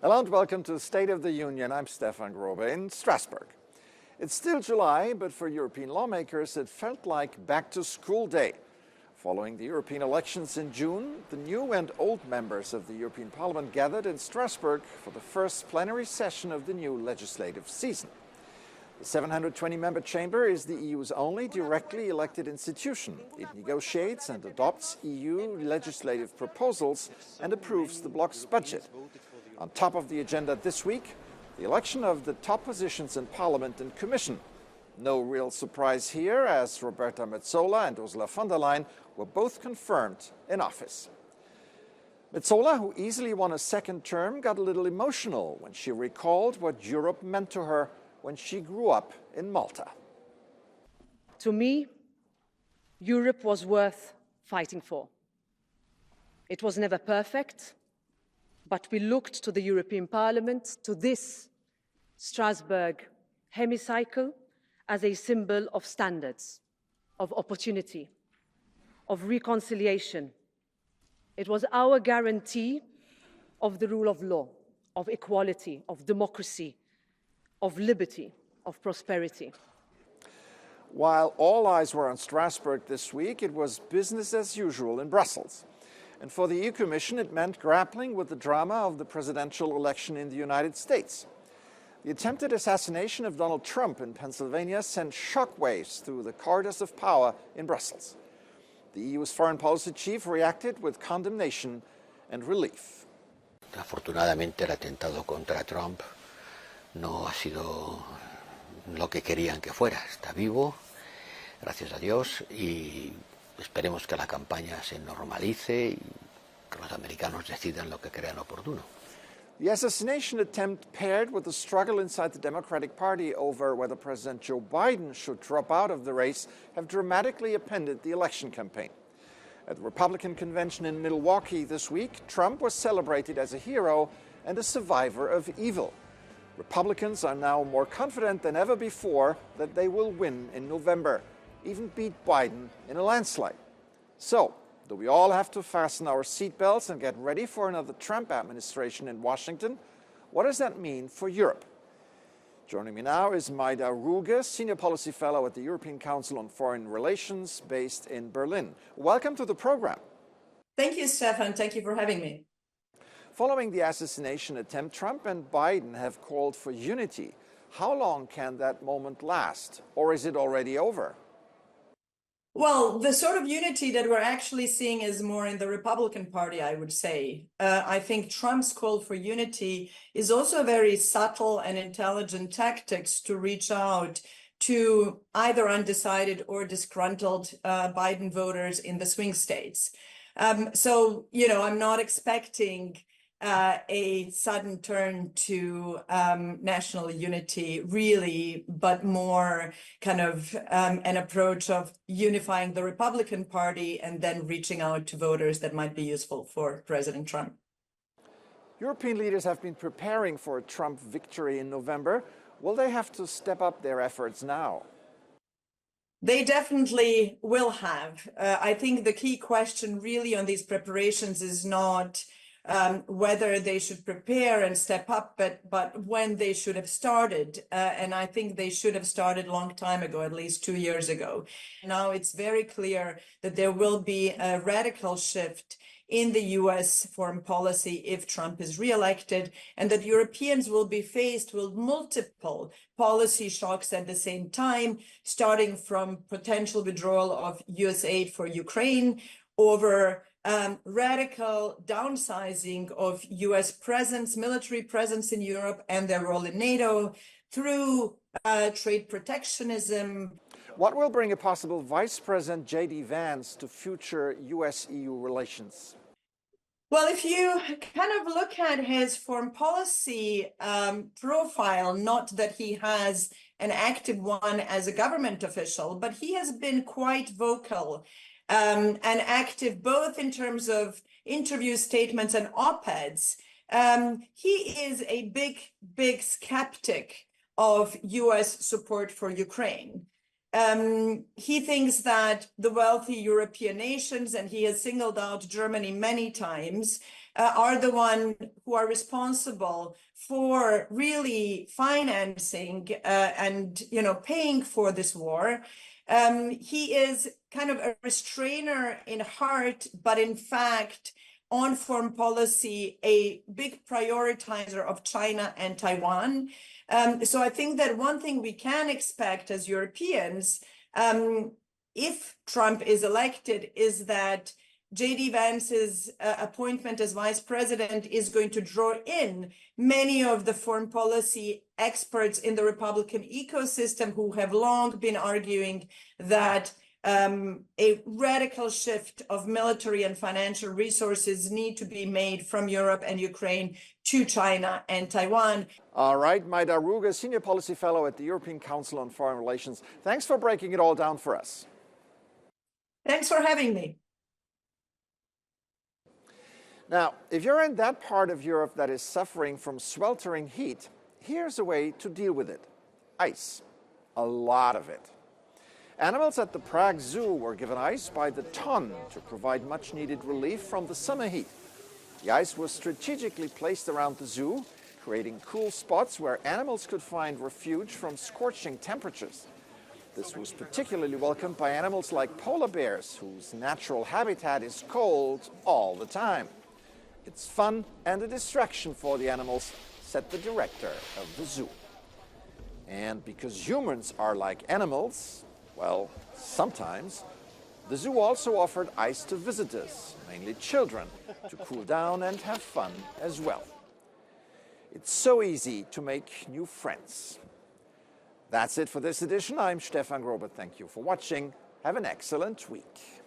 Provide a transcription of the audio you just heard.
Hello and welcome to the State of the Union. I'm Stefan Grobe in Strasbourg. It's still July, but for European lawmakers it felt like back-to-school day. Following the European elections in June, the new and old members of the European Parliament gathered in Strasbourg for the first plenary session of the new legislative season. The 720-member chamber is the EU's only directly elected institution. It negotiates and adopts EU legislative proposals and approves the bloc's budget. On top of the agenda this week, the election of the top positions in Parliament and Commission. No real surprise here, as Roberta Metsola and Ursula von der Leyen were both confirmed in office. Metsola, who easily won a second term, got a little emotional when she recalled what Europe meant to her when she grew up in Malta. To me, Europe was worth fighting for. It was never perfect, but we looked to the European Parliament, to this Strasbourg hemicycle, as a symbol of standards, of opportunity, of reconciliation. It was our guarantee of the rule of law, of equality, of democracy, of liberty, of prosperity. While all eyes were on Strasbourg this week, it was business as usual in Brussels. And for the EU Commission, it meant grappling with the drama of the presidential election in the United States. The attempted assassination of Donald Trump in Pennsylvania sent shockwaves through the corridors of power in Brussels. The EU's foreign policy chief reacted with condemnation and relief. Afortunadamente, el atentado contra Trump no ha sido lo que querían que fuera. Está vivo, gracias a Dios, y esperemos que la campaña se normalice y que los americanos decidan lo que crean oportuno. The assassination attempt, paired with the struggle inside the Democratic Party over whether President Joe Biden should drop out of the race, have dramatically upended the election campaign. At the Republican convention in Milwaukee this week, Trump was celebrated as a hero and a survivor of evil. Republicans are now more confident than ever before that they will win in November, even beat Biden in a landslide. So, do we all have to fasten our seatbelts and get ready for another Trump administration in Washington? What does that mean for Europe? Joining me now is Maida Ruge, Senior Policy Fellow at the European Council on Foreign Relations, based in Berlin. Welcome to the program. Thank you, Stefan. Thank you for having me. Following the assassination attempt, Trump and Biden have called for unity. How long can that moment last? Or is it already over? Well, the sort of unity that we're actually seeing is more in the Republican Party, I would say. I think Trump's call for unity is also a very subtle and intelligent tactics to reach out to either undecided or disgruntled Biden voters in the swing states. So, I'm not expecting a sudden turn to national unity, really, but more kind of an approach of unifying the Republican Party and then reaching out to voters that might be useful for President Trump. European leaders have been preparing for a Trump victory in November. Will they have to step up their efforts now? They definitely will have. I think the key question really on these preparations is not whether they should prepare and step up, but when they should have started. And I think they should have started a long time ago, at least 2 years ago. Now it's very clear that there will be a radical shift in the US foreign policy if Trump is reelected, and that Europeans will be faced with multiple policy shocks at the same time, starting from potential withdrawal of US aid for Ukraine, over radical downsizing of US presence, military presence in Europe and their role in NATO, through trade protectionism. What will bring a possible Vice President J.D. Vance to future US-EU relations? Well, if you kind of look at his foreign policy profile, not that he has an active one as a government official, but he has been quite vocal and active both in terms of interview statements and op-eds. He is a big skeptic of US support for Ukraine. He thinks that the wealthy European nations, and he has singled out Germany many times, are the one who are responsible for really financing and paying for this war. He is kind of a restrainer in heart, but in fact, on foreign policy, a big prioritizer of China and Taiwan. So I think that one thing we can expect as Europeans, if Trump is elected, is that J.D. Vance's appointment as vice president is going to draw in many of the foreign policy experts in the Republican ecosystem who have long been arguing that a radical shift of military and financial resources need to be made from Europe and Ukraine to China and Taiwan. All right, Maida Ruga, Senior Policy Fellow at the European Council on Foreign Relations. Thanks for breaking it all down for us. Thanks for having me. Now, if you're in that part of Europe that is suffering from sweltering heat, here's a way to deal with it. Ice. A lot of it. Animals at the Prague Zoo were given ice by the ton to provide much-needed relief from the summer heat. The ice was strategically placed around the zoo, creating cool spots where animals could find refuge from scorching temperatures. This was particularly welcomed by animals like polar bears, whose natural habitat is cold all the time. It's fun and a distraction for the animals, said the director of the zoo. And because humans are like animals, well, sometimes, the zoo also offered ice to visitors, mainly children, to cool down and have fun as well. It's so easy to make new friends. That's it for this edition. I'm Stefan Grobe. Thank you for watching. Have an excellent week.